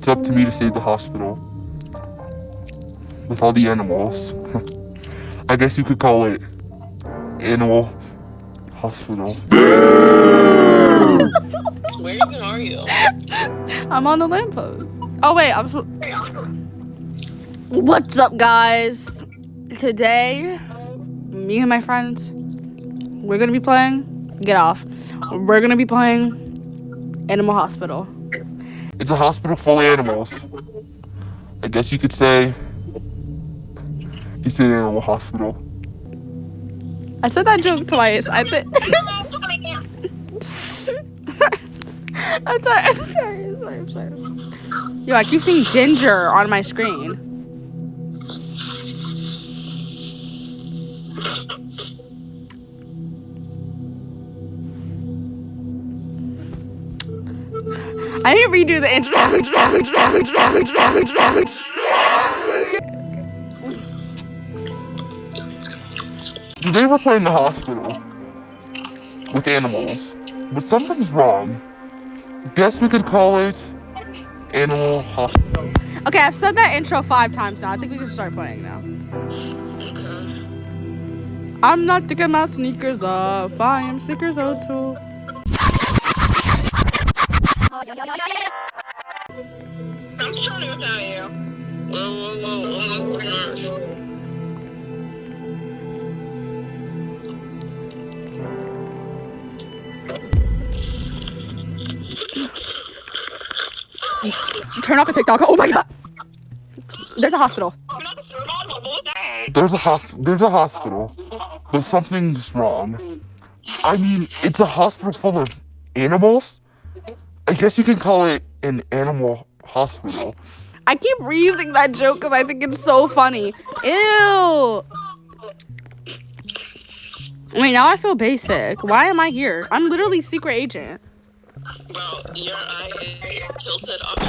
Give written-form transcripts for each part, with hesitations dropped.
it's up to me to save the hospital. With all the animals. I guess you could call it Animal Hospital. Where even are you? I'm on the lamppost. Oh wait, What's up, guys? Today, me and my friends, we're gonna be playing. Get off. We're gonna be playing Animal Hospital. It's a hospital full of animals. I guess you could say it's an animal hospital. I said that joke twice. I think. I'm sorry. Yo, I keep seeing Ginger on my screen. I need to redo the intro. Today we're playing the hospital with animals, but something's wrong. Guess we could call it Animal Hospital. Okay, I've said that intro 5 times now. I think we can start playing now. I'm not taking my sneakers off. I am sneakers too. I'm starting without you. Whoa. Turn off the TikTok. Oh my god. There's a hospital. There's a hospital, but something's wrong. I mean, it's a hospital full of animals? I guess you can call it an animal hospital. I keep reusing that joke because I think it's so funny. Ew. Wait, now I feel basic. Why am I here? I'm literally secret agent. Well, your eye is tilted up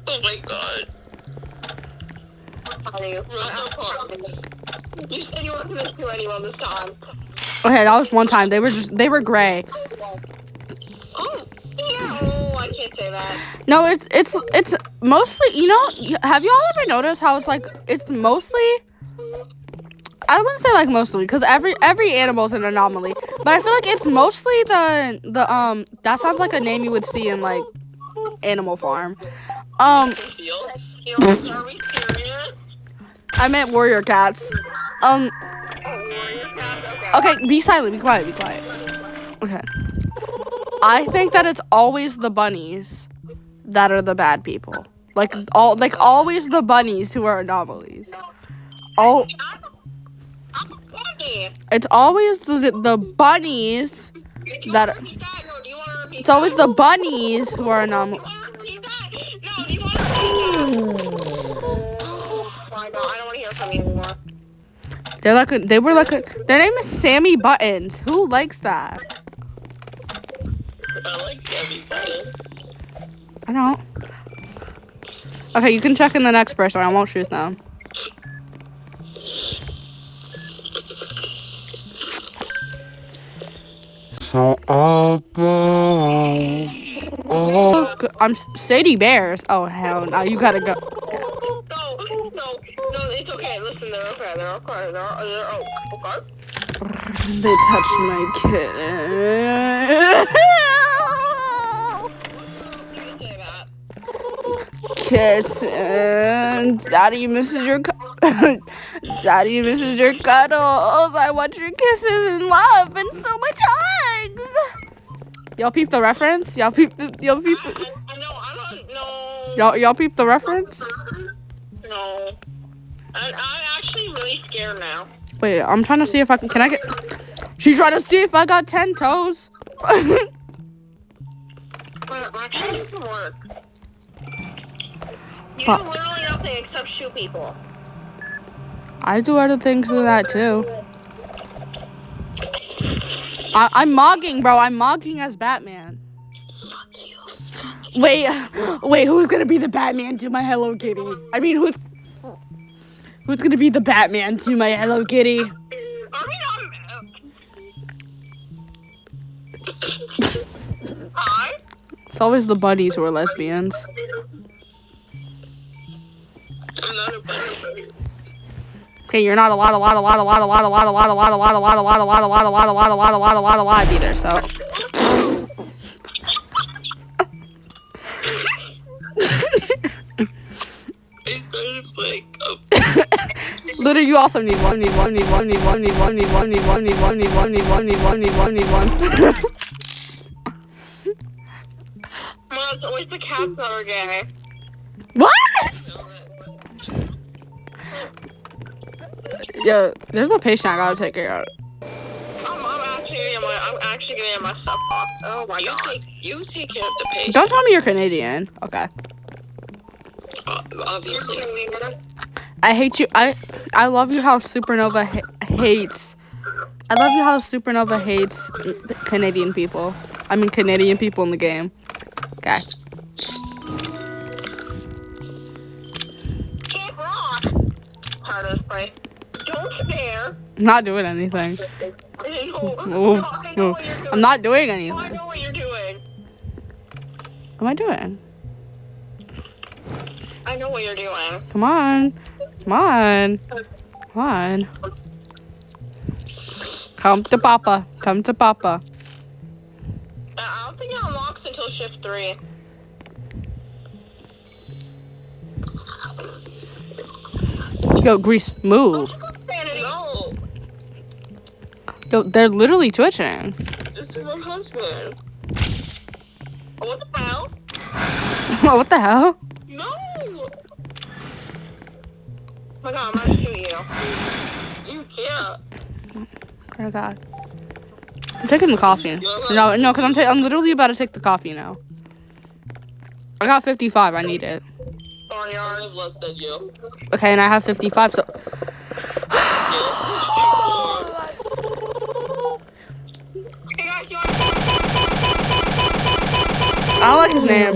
Oh my god. You said you weren't gonna do anyone this time. Okay, that was one time. They were gray. Oh, no, I can't say that. No, it's mostly, you know, have y'all ever noticed how it's mostly, I wouldn't say like mostly, because every animal's an anomaly, but I feel like it's mostly the that sounds like a name you would see in like Animal Farm. Fields, are we serious? I meant warrior cats. Okay, be silent, be quiet. Okay. I think that it's always the bunnies that are the bad people. Always the bunnies who are anomalies. It's always the bunnies that are, it's always the bunnies who are anomalies. I don't want to hear from you anymore. Their name is Sammy Buttons. Who likes that? I like Sammy Buttons. I don't. Okay, you can check in the next person. I won't shoot them. So I'm Sadie Bears. Oh hell no! You gotta go. No, it's okay. Listen, they're okay. They're okay. They're okay. They touched my kitten. You say that. Kitten, Daddy misses your Daddy misses your cuddles. I want your kisses and love and so much hugs. Y'all peep the reference? Y'all peep the No, I don't know. Y'all peep the reference? No. I'm actually really scared now. Wait, I'm trying to see if I can I get... She's trying to see if I got 10 toes. Actually, it can work. You do literally nothing except shoot people. I do other things than that, too. I'm mogging, bro. I'm mogging as Batman. Wait, who's gonna be the Batman to my Hello Kitty? I mean, who's gonna be the Batman to my Hello Kitty? Hi. It's always the buddies who are lesbians. I'm not a bunny. Okay, you're not alive either, so. I started playing Literally, you also need one. Well, it's always the cats that are gay. What? Yo, there's a patient I gotta take care of. I'm actually gonna get my stuff off. Oh my god. You take care of the patient. Don't tell me you're Canadian. Okay. Obviously. I hate you. I love you how Supernova hates. I love you how Supernova hates Canadian people. I mean Canadian people in the game. Okay. Keep rock. Part of this place. Don't stare. Not doing anything. No, I know what you're doing. I'm not doing I anything. know what you're doing. What am I doing? I know what you're doing. Come on. Come on. Come on. Come to Papa. Come to Papa. I don't think it unlocks until shift 3. Yo, Grease, move. No. Yo, they're literally twitching. This is my husband. Oh, what the hell? What the hell? No! Oh my god, I'm gonna shoot you. You can't. Oh god. I'm taking the coffee. No, because I'm literally about to take the coffee now. I got 55. I need it. Sorry, I have less than you. Okay, and I have 55, so... Hey guys, you want to I don't like his name.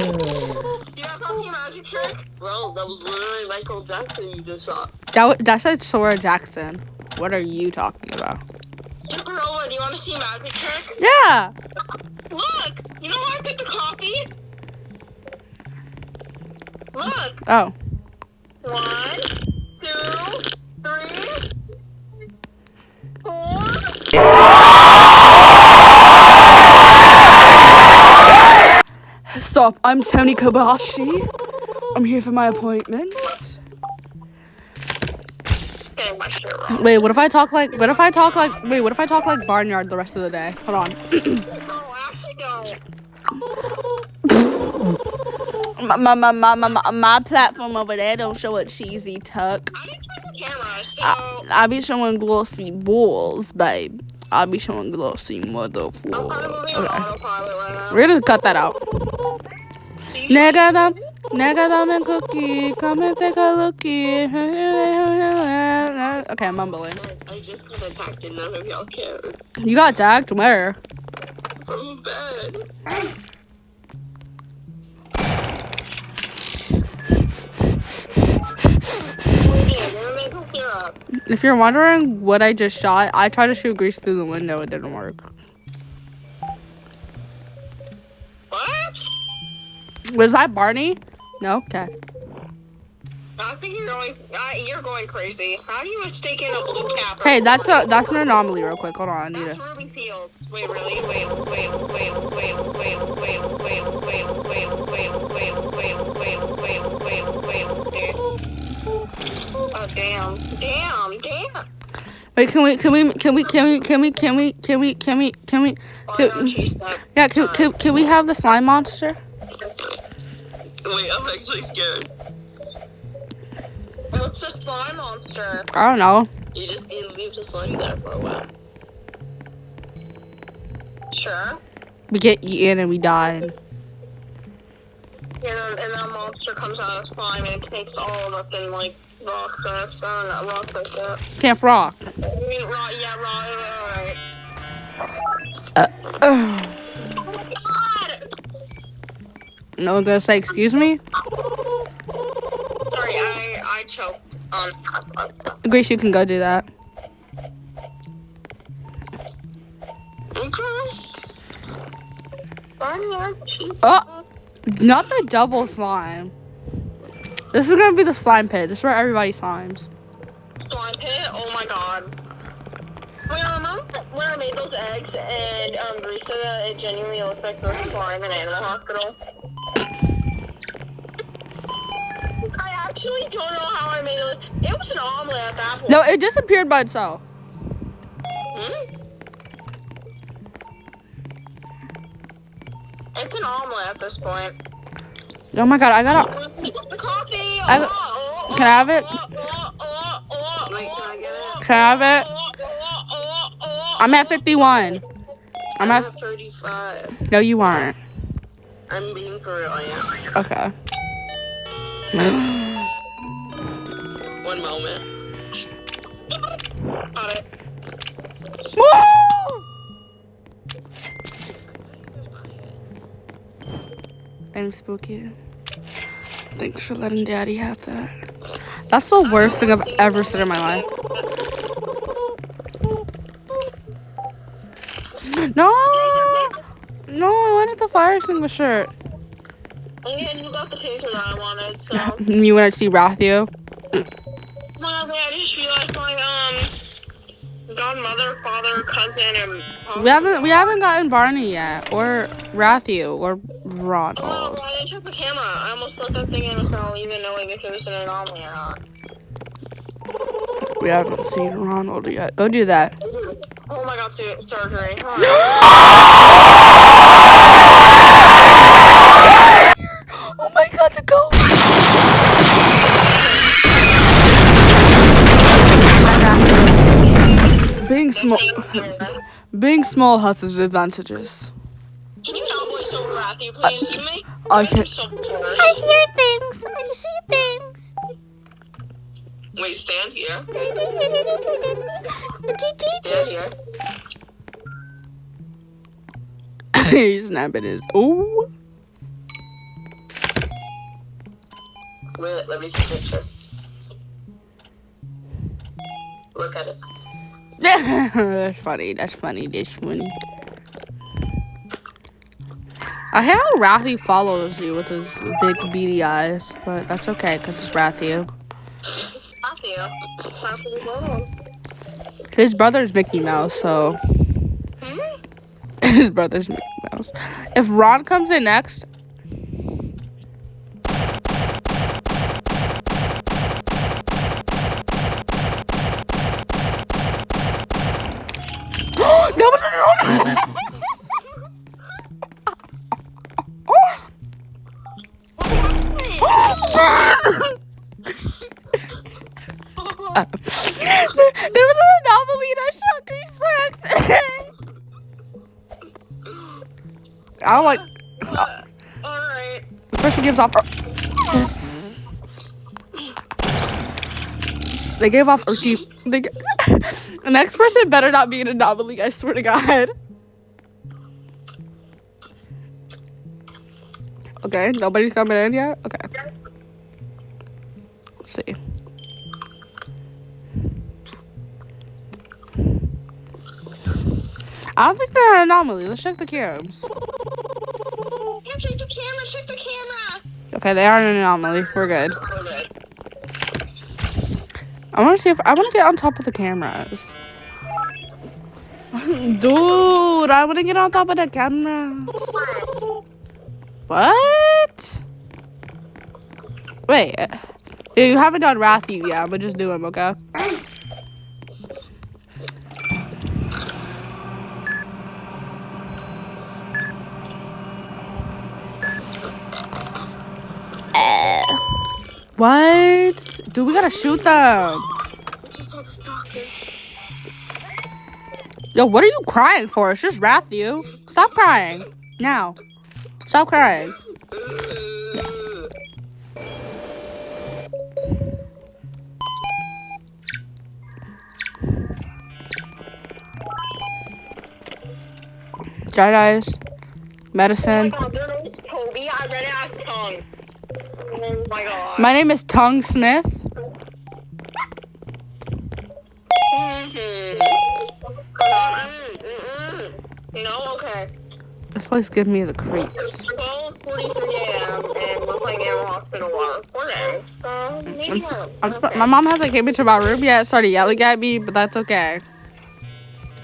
You guys want to see a magic trick? Bro, that was literally Michael Jackson you just shot. That said Sora Jackson. What are you talking about? Supernova, do you want to see a magic trick? Yeah! Look! You know how I took the coffee? Look! Oh. 1, 2, 3, 4. Stop, I'm Tony Kobashi. I'm here for my appointment. Getting my shit wrong. Wait, what if I talk like Barnyard the rest of the day? Hold on. No, actually don't. My platform over there don't show a cheesy tuck. I didn't turn the camera, so... I be showing glossy balls, babe. I be showing glossy I'm kind of moving on motherfucker. autopilot right now. We're gonna cut that out. Nigga, and cookie, come and take a lookie. Okay, I'm mumbling. Guys, I just got attacked and none of y'all cared. You got tagged? Where? From bed. If you're wondering what I just shot, I tried to shoot Grease through the window. It didn't work. What? Was that Barney? No? Okay. I think you're going crazy. How do you mistake in a blue cap? Hey, that's an anomaly real quick. Hold on, I need That's it. Ruby Fields. Wait, really? Wait. Oh, damn. Wait, can we can we have the slime monster? Wait, I'm actually scared. What's the slime monster? I don't know. You just need to leave the slime there for a while. Sure. We get eaten and we die. And that monster comes out of slime and it takes all of us and like rocks and stuff. Not rocks like that. Camp Rock. I mean, rock, yeah, alright. God! No one gonna say excuse me? Sorry, I choked on. Grace, you can go do that. Okay. Oh, not the double slime. This is gonna be the slime pit. This is where everybody slimes. Slime pit? Oh my god. When I made those eggs and Grease said that it genuinely looks like the slime in Animal Hospital. I actually don't know how I made it. It was an omelet at that point. No, it disappeared by itself. It's an omelet at this point. Oh my god, I gotta. The coffee! Can I have it? Wait, can I get it? Can I have it? I'm at 51. I'm at. 35. No, you aren't. I'm being for real, yeah. Okay. One moment. Got it. Woo! Thanks, Spooky. Thanks for letting Daddy have that. That's the worst thing I've ever said in my life. No! No, I wanted the fire extinguisher. And you got the taser that I wanted, so. You want to see Rathio? Well, I just realized my, godmother, father, cousin, and We haven't gotten Barney yet, or Rathio, or Oh, Ronald. I didn't check the camera. I almost let that thing in without even knowing if it was an anomaly or not. We haven't seen Ronald yet. Go do that. Oh my god, surgery. Oh my god, the ghost! Being small has its advantages. Can you not voice over Matthew, please? You may. I hear things. I see things. Wait, stand here. Stand here. He's snapping his. Ooh. Wait, let me see a picture. Look at it. That's funny. That's funny. I hate how Rathy follows you with his big beady eyes, but that's okay because it's Rathy. His brother's Mickey Mouse, so his brother's Mickey Mouse. If Ron comes in next. No. There was an anomaly and I shot Grease by accident. I don't like. Alright. The person gives off. They gave off earthy. The next person better not be an anomaly, I swear to God. Okay, nobody's coming in yet? Okay. Let's see. I don't think they're an anomaly. Let's check the cams. Yeah, check the camera, check the camera. Okay, they are an anomaly. We're good. We're good. I want to see if I want to get on top of the cameras. Dude, I want to get on top of the cameras. What? Wait. You haven't done Rathy yet. I'm gonna just do him, okay? What? Dude, we gotta shoot them. Yo, what are you crying for? It's just Rathy. Stop crying. Now. Stop crying. Jedi's. Medicine. Oh my god, your name's Toby. I read it as Tongue. Oh my god. My name is Tongue Smith. No, okay. This place gives me the creeps. It's 12:43 a.m. and we're playing Animal Hospital while recording. So maybe not. Okay. My mom hasn't came into my room yet. Started yelling at me, but that's okay.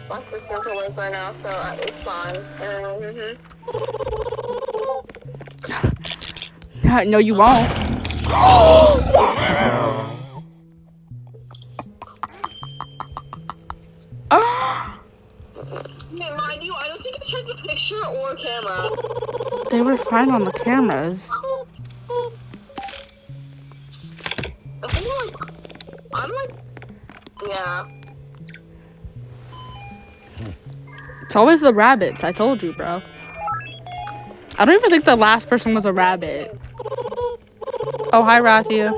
My sister's awake right now, so it's fine. No, you won't. Okay, mind you, I don't think I checked the picture or camera. They were fine on the cameras. I think I'm like, yeah. It's always the rabbits. I told you, bro. I don't even think the last person was a rabbit. Oh, hi, Rathia.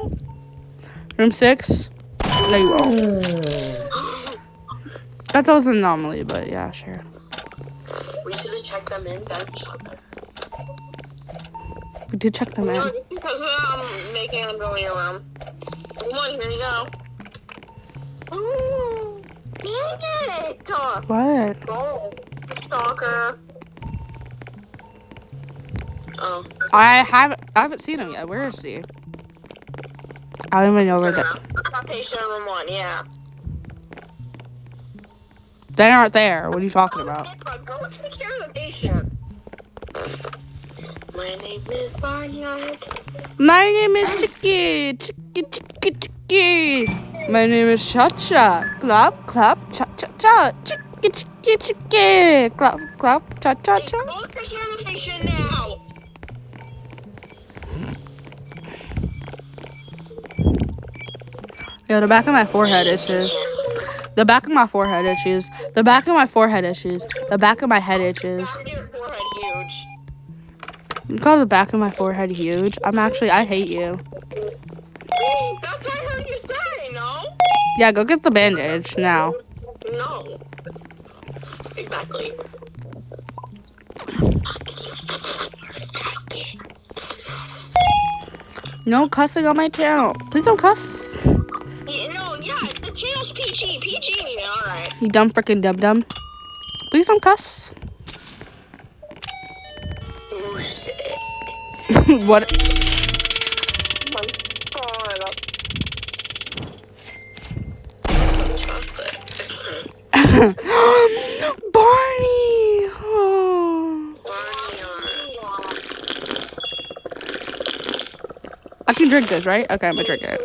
Room 6? No, you won't. That was an anomaly, but yeah, sure. We should have checked them in, then. We did check them in. No, because I'm making them go in your room. Come on, here you go. Ooh, dang it! What? Go, stalker. Oh. I haven't seen him yet. Where is he? I don't even know where they. Patient room 1, yeah. They aren't there. What are you talking about? Go take care of the patient. My name is Barnyard. My name is Chicky. Chicky. My name is Cha-Cha. Clap, clap, cha-cha-cha. Chicky. Clap, clap, cha-cha-cha. Go take care of the patient now. Yo, the back of my forehead itches. The back of my forehead itches. The back of my forehead itches. The back of my head itches. Your forehead huge. You call the back of my forehead huge? I hate you. That's what I heard you say, no? Yeah, go get the bandage now. No. Exactly. No cussing on my channel. Please don't cuss. Yeah, no, yeah, the channel's PG. PG, alright. You dumb freaking dum-dum. Please don't cuss. Oh, shit. What? My God. Chocolate. Barney! Oh. I can drink this, right? Okay, I'm gonna drink it.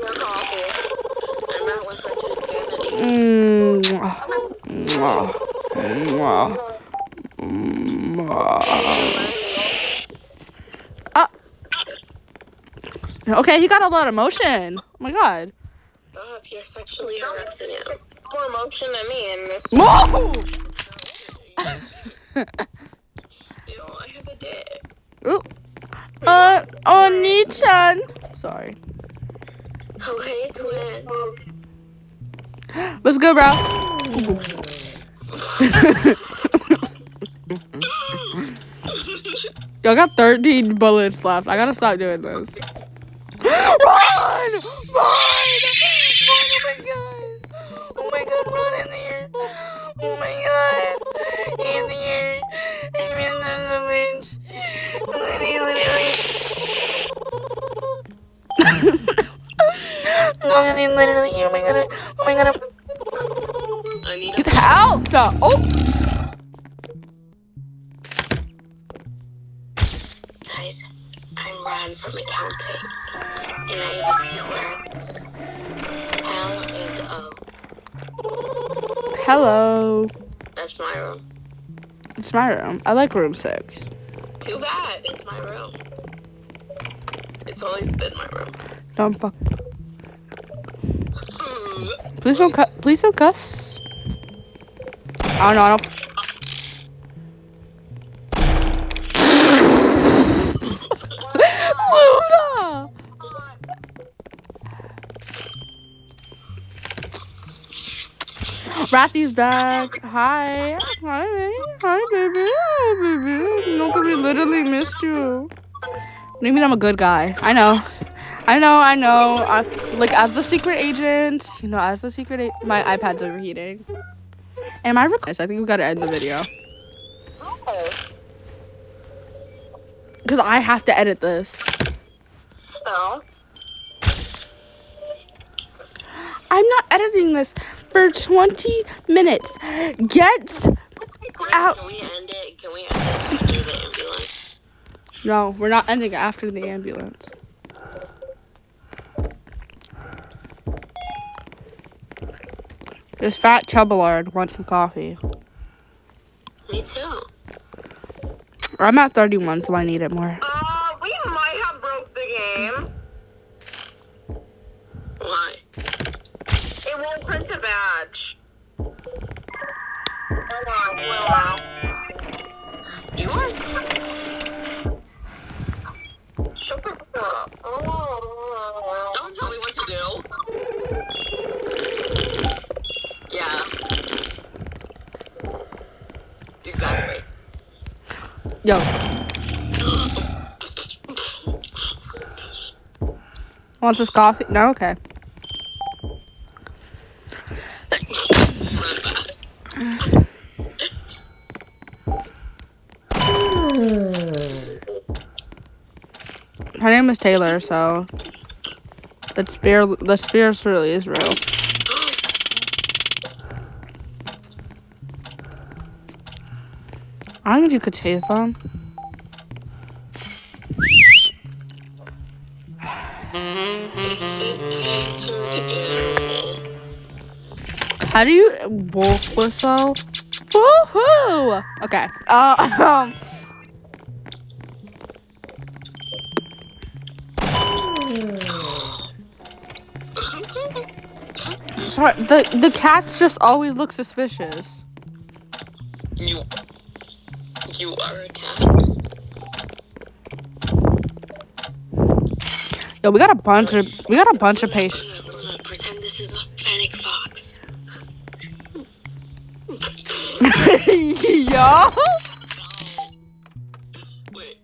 Okay, he got a lot of motion. Oh my god. Stop, you're sexually harassing him. More emotion than me in this. Whoa! You know, I have a dick. Ooh. Oni-chan. Sorry. Okay, twin. What's good, bro? Yo, I got 13 bullets left. I gotta stop doing this. Run! Run! Run! Oh my god! Oh my god, run in there! Oh my god! He's here! He missed us so much! No, he's literally here! Oh my god! Oh my god! Get out! Oh! Guys, I'm Ron from accounting, and I have a few words. L and O. Hello. That's my room. It's my room. I like room 6. Too bad. It's my room. It's always been my room. Don't fuck. Please don't cuss. Please don't cuss. I don't know. I don't. Luna! Rathy's back. Hi. Hi, baby. Hi, baby. Hi, baby. No, because we literally missed you. What do you mean I'm a good guy? I know. Like, as the secret agent, as the secret my iPad's overheating. Am I recording? I think we gotta end the video. because I have to edit this. So, I'm not editing this for 20 minutes. Get out. can we end it? Can we end it after the ambulance? No, we're not ending it after the ambulance. This fat chubbalard wants some coffee. Me too. I'm at 31, so I need it more. We might have broke the game. Why? It won't print a badge. Hold on, Willow. You are. Shut the fuck up. Don't tell me what to do. Yeah. Exactly. Yo. Want this coffee? No? Okay. Her name is Taylor, so the spear really is real. I don't know if you could taste them. How do you wolf whistle? Woohoo! Okay. Sorry, the cats just always look suspicious. You are a cat. Yo, we got a bunch of patients. Pretend this is a fennec fox. Yo. Wait.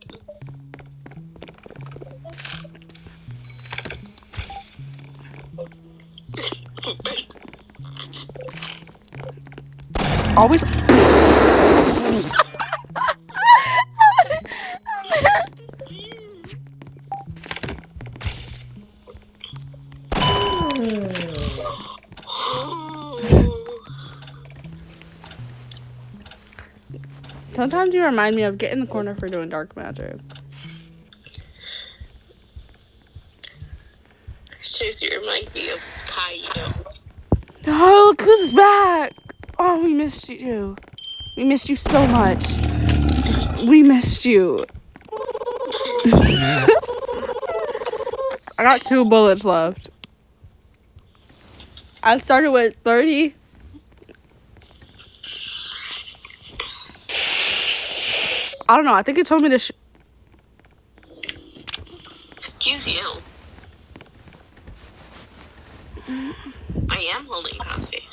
Always. Sometimes you remind me of Get in the Corner for doing dark magic. Chase, you remind me of Caillou. Oh, look who's back! Oh, we missed you. We missed you so much. We missed you. I got 2 bullets left. I started with 30. I don't know. I think it told me to. Excuse you. I am holding coffee.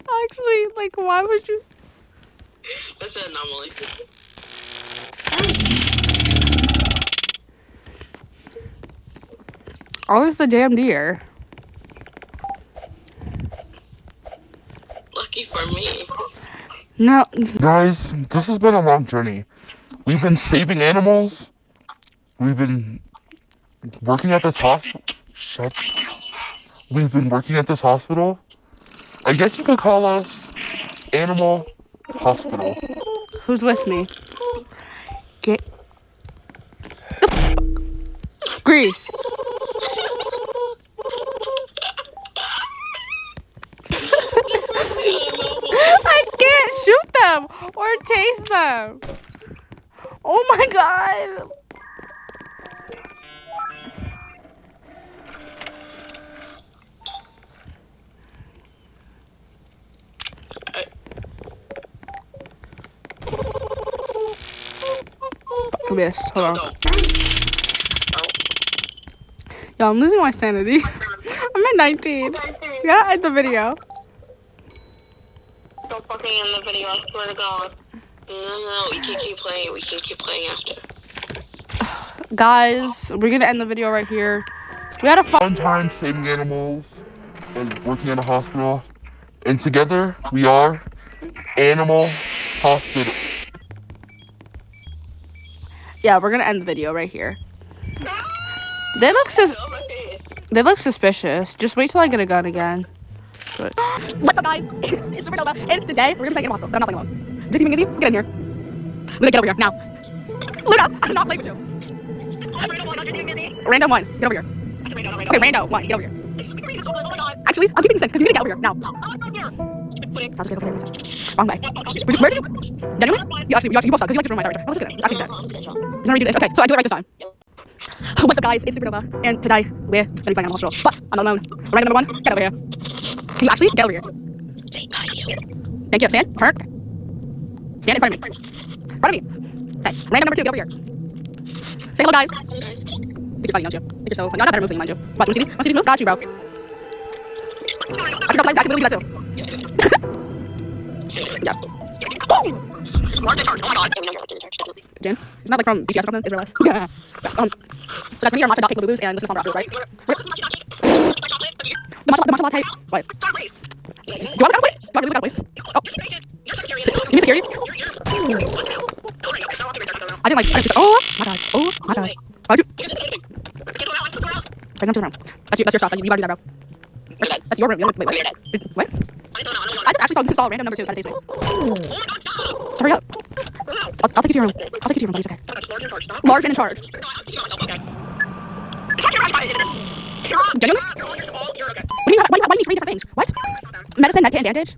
Actually, like, why would you? That's an anomaly. Oh, it's a damn deer. Lucky for me. No. Guys, this has been a long journey. We've been saving animals. We've been working at this hospital. We've been working at this hospital. I guess you could call us Animal Hospital. Who's with me? Get. Grease. I can't shoot them or taste them. Oh my god. Yes, hold on. Yo, I'm losing my sanity. I'm at 19. You gotta end the video. Don't fucking end the video, I swear to God. No, we can keep playing. We can keep playing after. guys, we're gonna end the video right here. We had a fun. Fun time saving animals and working in a hospital. And together, we are Animal Hospital. Yeah, we're gonna end the video right here. They look suspicious. Just wait till I get a gun again. But what's up, guys? It's Supernova, and today we're gonna play Animal Hospital. But I'm not playing alone. Dizzy McGizzy, get in here. Luna, get over here now. Luna, I'm not playing with you. Random one, get over here. Okay, Rando one, get over here. Actually, I'm keeping this in because you need to get over here now. How's it get over here? Wrong way. Where did you? Genuinely? You both suck because you like to ruin my director. Let's look at it. Actually, that. Let me do this. Okay, so I do it right this time. What's up, guys? It's Supernova, and today we're gonna be playing Animal Hospital. But I'm not alone. Random number one, get over here. Can you actually get over here? Thank you. Stand. Turn. Stand in front of me. In front of me. Okay. Random number two, get over here. Say hello, guys. You're funny, don't you? You're so funny. I got better moves than you, mind you. Watch, want to see these moves? Got you, bro. I can play. I can literally do that too. Yeah. Jen? Isn't that like from BTS or something? Israel. Yeah. So that's me or matcha latte blues and listen to some rappers, right? The matcha latte. What? Do I have a voice? Do I really got a voice? Oh. You need security? I didn't like. Oh my god. Oh my god. Why'd you? Turn around. That's your stuff. You gotta do that, bro. That's your room. Wait, what? I just actually saw random number two. Try to taste me. So hurry up. I'll take you to your room. I'll take you to your room, buddy. It's okay. Large and in charge. Genuinely? Why do you need three different things? What? Medicine, med kit, and bandage?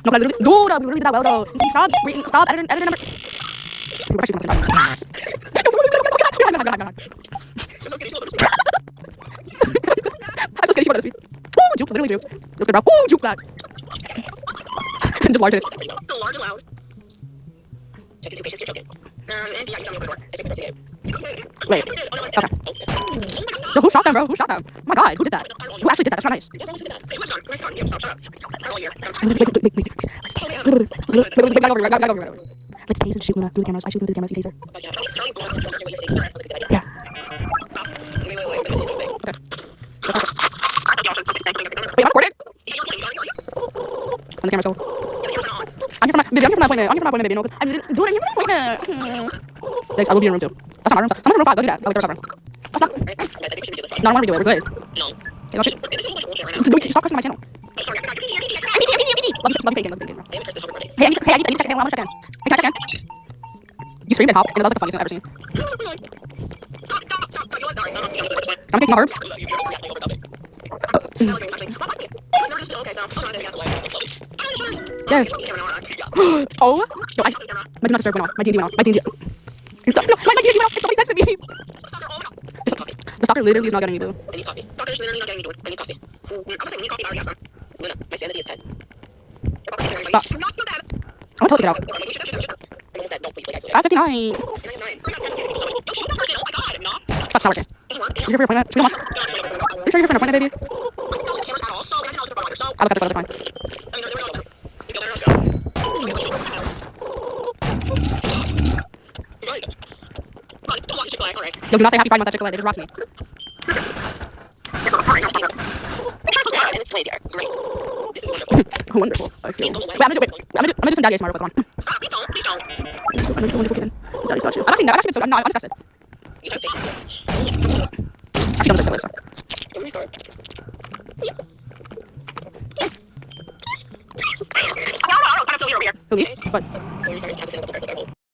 No, I literally did that well, though. Stop editing number. I'm so skinny, she wanted to be. Ooh, juke, literally juke. Look at bro. Ooh, juke that. Just large it. Large and loud. Checking two patients, you're joking. And yeah, you tell me over the door. Wait. Okay. Yo, who shot them, bro? Who shot them? Oh my god, who did that? Who actually did that? That's not nice. Wait. Let's tase and shoot Luna through the cameras. I shoot Luna through the cameras. You taser. Yeah. Okay. Wait, I'm recording. On the camera, so. I'm here for my appointment, baby. No, I'm doing it here for my appointment. Thanks, I will be in room 2. That's not my room. Someone's in room 5. Go do that. I'll get recovering. That's not. No, I want to redo it. We're good. No. Okay, don't stop cursing my channel. Love you, Pagan. Hey, I need to check in. I want to check in. Hey, can I check in? You screamed and hopped, and that was like the funniest thing I've ever seen. I'm taking my herbs. Yeah. Oh. Yo, my do not disturb went off. My D&D went off. My D&D. No, my D&D went off. Somebody texted me. The stalker literally is not getting me, boo. I need coffee. Stalker is literally not getting me, dude. I need coffee. I'm saying we need coffee. I already have some. Luna, my sanity is 10. Stop. I want to get out. I have 59. Stop showering. You're here for your appointment. Should we go on? Are you sure you're here for an appointment, baby? I'll look at this photo. Fine. Yo, do not say happy pride month at Chick-fil-A. They just rocked me. Wonderful. I feel. Wait, I'm gonna do some daddy ASMR real quick. Come on. I'm gonna do daddy's got you. I've actually been so. No, I'm disgusted. Actually, don't disgust it. Who, me? What?